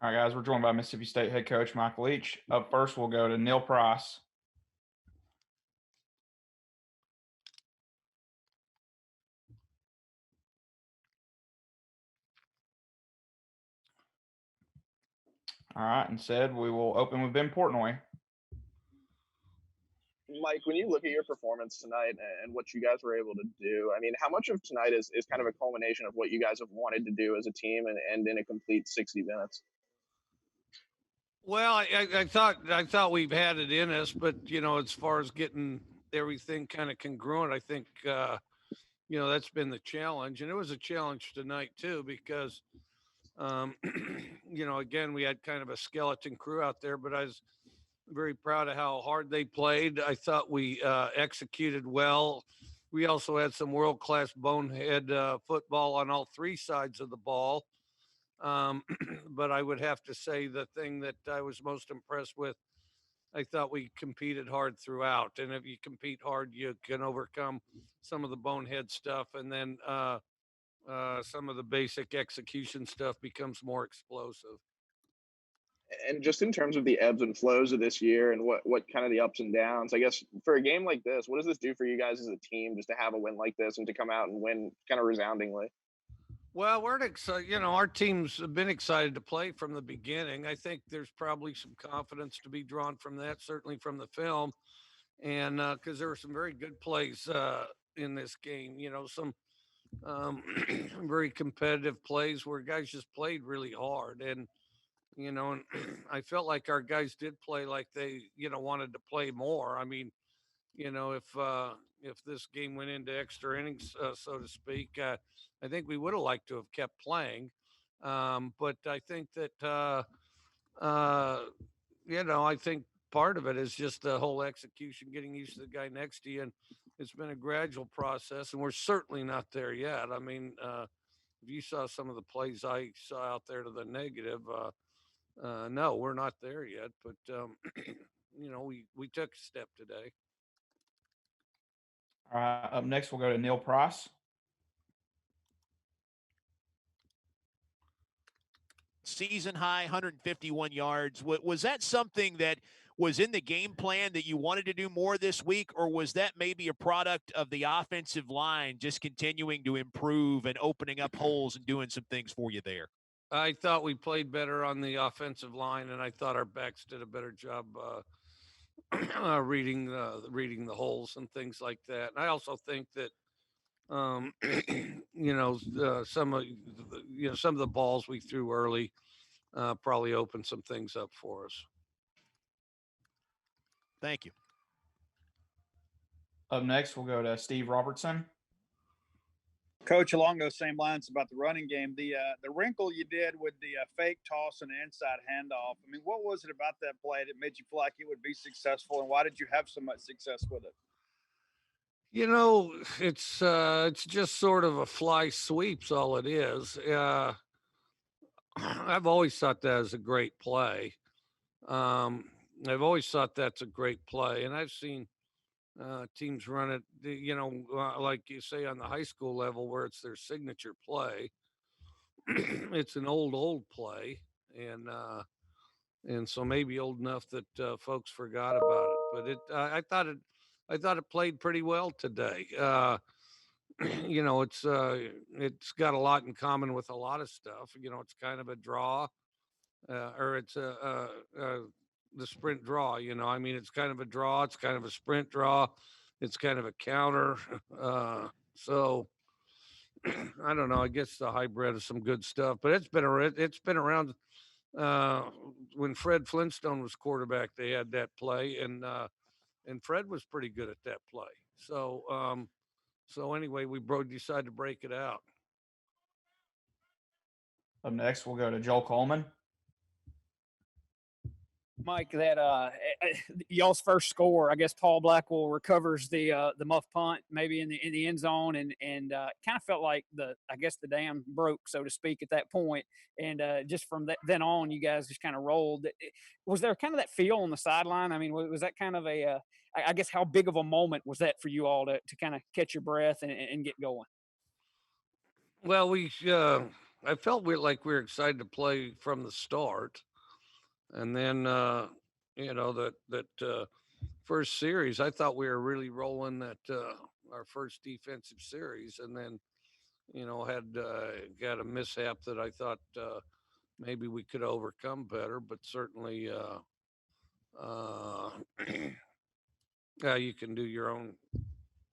All right, guys, we're joined by Mississippi State head coach Mike Leach. Up first, we'll go to Neil Price. All right, and said we will open with Ben Portnoy. Mike, when you look at your performance tonight and what you guys were able to do, I mean, how much of tonight is kind of a culmination of what you guys have wanted to do as a team and in a complete 60 minutes? Well, I thought we've had it in us, but as far as getting everything kind of congruent, I think that's been the challenge, and it was a challenge tonight too because um, again we had kind of a skeleton crew out there, but I was very proud of how hard they played. I thought we executed well. We also had some world class bonehead football on all three sides of the ball. Um, but I would have to say the thing that I was most impressed with, I thought we competed hard throughout. And if you compete hard, you can overcome some of the bonehead stuff. And then some of the basic execution stuff becomes more explosive. And just in terms of the ebbs and flows of this year and what kind of the ups and downs, I guess for a game like this, what does this do for you guys as a team just to have a win like this and to come out and win kind of resoundingly? Well, we're excited. Our team's been excited to play from the beginning. I think there's probably some confidence to be drawn from that, certainly from the film, and because there were some very good plays in this game. Some um, very competitive plays where guys just played really hard, and I felt like our guys did play like they wanted to play more. I mean, if this game went into extra innings, so to speak, I think we would have liked to have kept playing. But I think that uh, I think part of it is just the whole execution, getting used to the guy next to you, and it's been a gradual process, and we're certainly not there yet. I mean, if you saw some of the plays I saw out there to the negative, no, we're not there yet. But we took a step today. All right, up next, we'll go to Neil Price. Season high 151 yards. Was that something that was in the game plan that you wanted to do more this week, or was that maybe a product of the offensive line just continuing to improve and opening up holes and doing some things for you there? I thought we played better on the offensive line, and I thought our backs did a better job reading the holes and things like that. And I also think that um, some of the balls we threw early probably opened some things up for us. Thank you. Up next, we'll go to Steve Robertson. Coach, along those same lines about the running game, the wrinkle you did with the fake toss and inside handoff. I mean, what was it about that play that made you feel like it would be successful, and why did you have so much success with it? It's just sort of a fly sweep's all it is. I've always thought that is a great play. Um, I've always thought that's a great play, and I've seen teams run it, like you say on the high school level where it's their signature play. It's an old play, and so maybe old enough that folks forgot about it. But I thought it played pretty well today. It's got a lot in common with a lot of stuff. It's kind of a draw, or it's the sprint draw. I mean, it's kind of a draw. It's kind of a sprint draw. It's kind of a counter. So I don't know. I guess the hybrid of some good stuff, but it's been around. When Fred Flintstone was quarterback, they had that play, and Fred was pretty good at that play. So anyway, we decided to break it out. Up next, we'll go to Joel Coleman. Mike, that y'all's first score, I guess Paul Blackwell recovers the muff punt maybe in the end zone, and kind of felt like the dam broke, so to speak, at that point. And just from then on, you guys just kind of rolled. Was there kind of that feel on the sideline? I mean, was that kind of I guess how big of a moment was that for you all to kind of catch your breath and get going? Well, I felt like we were excited to play from the start, and then that first series, I thought we were really rolling that our first defensive series, and then had got a mishap that I thought maybe we could overcome better, but certainly uh, you can do your own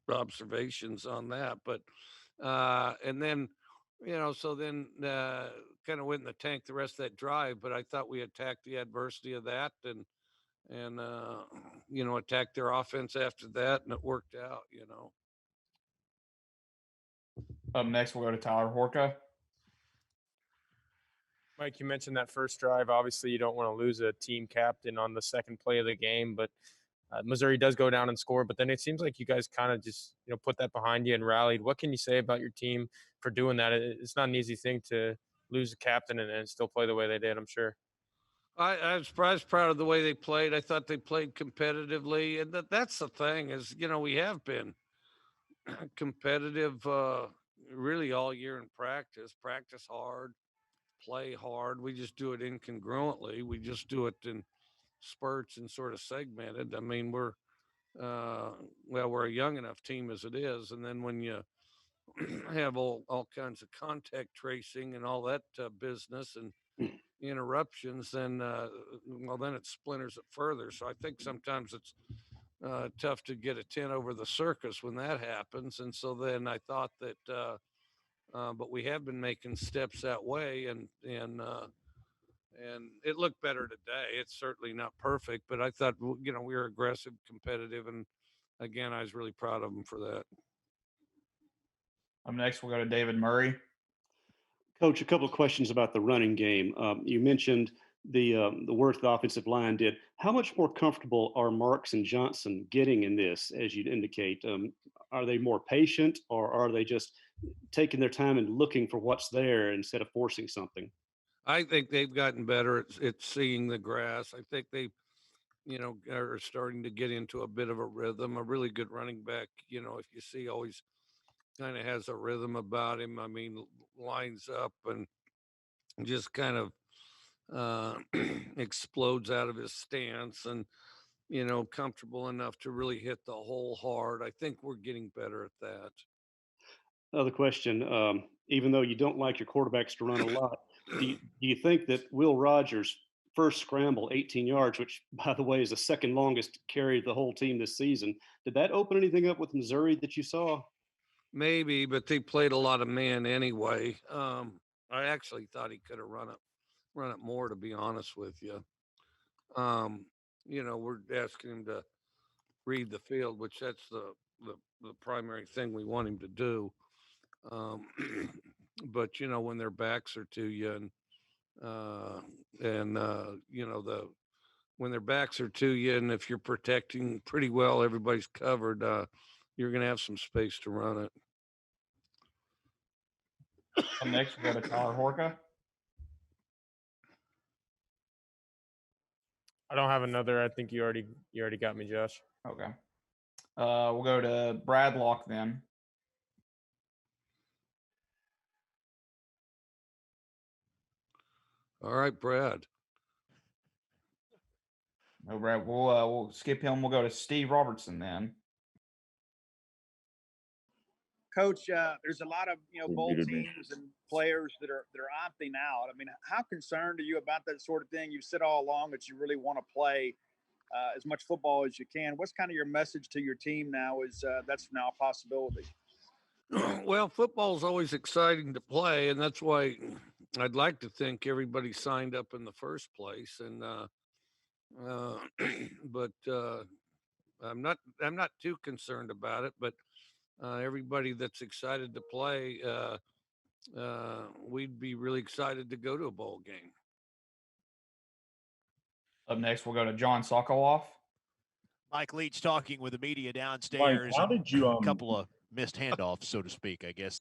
observations on that. But and then so then kind of went in the tank the rest of that drive. But I thought we attacked the adversity of that and attacked their offense after that, and it worked out. Up next, we'll go to Tyler Horka. Mike, you mentioned that first drive. Obviously, you don't want to lose a team captain on the second play of the game, but Missouri does go down and score. But then it seems like you guys kind of just put that behind you and rallied. What can you say about your team for doing that? It's not an easy thing to lose a captain and still play the way they did, I'm sure. I was proud of the way they played. I thought they played competitively, and that's the thing is we have been competitive really all year in practice. Practice hard, play hard. We just do it incongruently. We just do it in spurts and sort of segmented. I mean, we're a young enough team as it is, and then when you have all kinds of contact tracing and all that business and interruptions, then then it splinters it further. So I think sometimes it's tough to get a 10 over the circus when that happens. And so then I thought that, but we have been making steps that way, and it looked better today. It's certainly not perfect, but I thought we were aggressive, competitive, and again, I was really proud of them for that. Up next, we'll go to David Murray. Coach, a couple of questions about the running game. You mentioned the work the offensive line did. How much more comfortable are Marks and Johnson getting in this, as you'd indicate? Are they more patient, or are they just taking their time and looking for what's there instead of forcing something? I think they've gotten better at seeing the grass. I think they, are starting to get into a bit of a rhythm. A really good running back, if you see, always kind of has a rhythm about him. I mean, lines up and just kind of explodes out of his stance and, comfortable enough to really hit the hole hard. I think we're getting better at that. Another question, even though you don't like your quarterbacks to run a lot, do you think that Will Rogers' first scramble, 18 yards, which, by the way, is the second longest carry of the whole team this season, did that open anything up with Missouri that you saw? Maybe, but they played a lot of man anyway. I actually thought he could have run it more, to be honest with you. We're asking him to read the field, which that's the primary thing we want him to do. But when their backs are to you when their backs are to you, and if you're protecting pretty well, everybody's covered, you're going to have some space to run it. Next, we go to Tyler Horka. I don't have another. I think you already got me, Josh. Okay. We'll go to Bradlock then. All right, Brad. No, Brad. We'll skip him. We'll go to Steve Robertson then. Coach, there's a lot of bowl teams and players that are opting out. I mean, how concerned are you about that sort of thing? You've said all along that you really want to play as much football as you can. What's kind of your message to your team now? Is that's now a possibility? Well, football is always exciting to play, and that's why I'd like to think everybody signed up in the first place. And but I'm not too concerned about it. But everybody that's excited to play, we'd be really excited to go to a bowl game. Up next, we'll go to John Sokoloff. Mike Leach talking with the media downstairs. Mike, how did you a couple of missed handoffs, so to speak, I guess.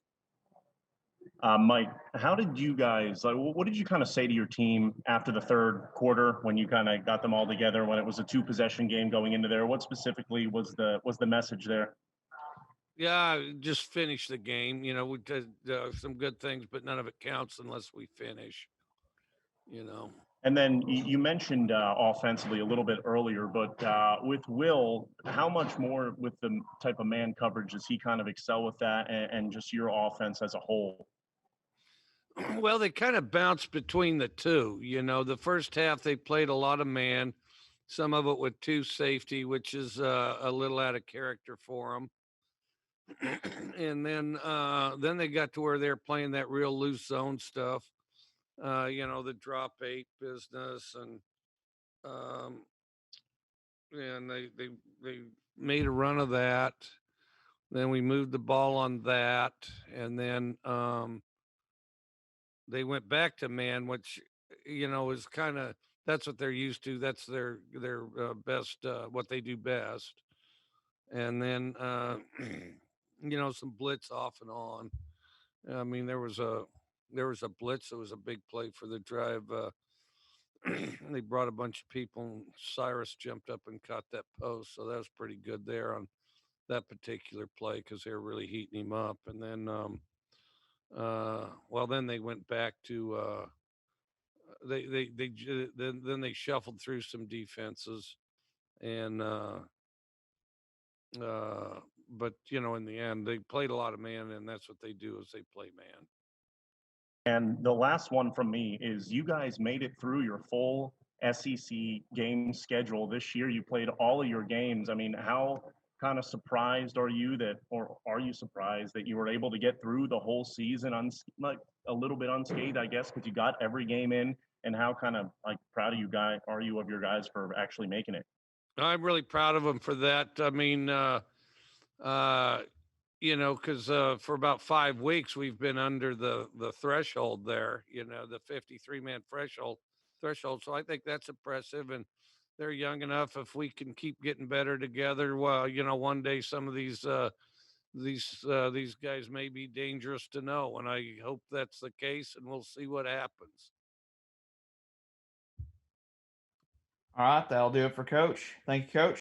Mike, how did you guys, what did you kind of say to your team after the third quarter when you kind of got them all together, when it was a 2-possession game going into there? What specifically was the message there? Yeah, just finish the game. We did some good things, but none of it counts unless we finish. You know. And then you mentioned offensively a little bit earlier, but with Will, how much more with the type of man coverage does he kind of excel with that, and just your offense as a whole? Well, they kind of bounced between the two. The first half they played a lot of man, some of it with two safety, which is a little out of character for them. And then they got to where they're playing that real loose zone stuff. The drop eight business, um, and they made a run of that. Then we moved the ball on that, and then they went back to man, which is kind of that's what they're used to. That's their best what they do best. And then some blitz off and on. I mean, there was a blitz that was a big play for the drive. They brought a bunch of people, and Cyrus jumped up and caught that post, so that was pretty good there on that particular play because they were really heating him up. And then, then they went back to then they shuffled through some defenses, and but in the end they played a lot of man, and that's what they do is they play man. And the last one from me is you guys made it through your full SEC game schedule this year. You played all of your games. I mean, how kind of surprised are you or are you surprised that you were able to get through the whole season like a little bit unscathed, I guess, because you got every game in? And how kind of like proud of you guys are you of your guys for actually making it? I'm really proud of them for that. I mean, because for about 5 weeks we've been under the threshold there. The 53-man threshold. So I think that's impressive, and they're young enough. If we can keep getting better together, well, one day some of these guys may be dangerous to know, and I hope that's the case. And we'll see what happens. All right, that'll do it for Coach. Thank you, Coach.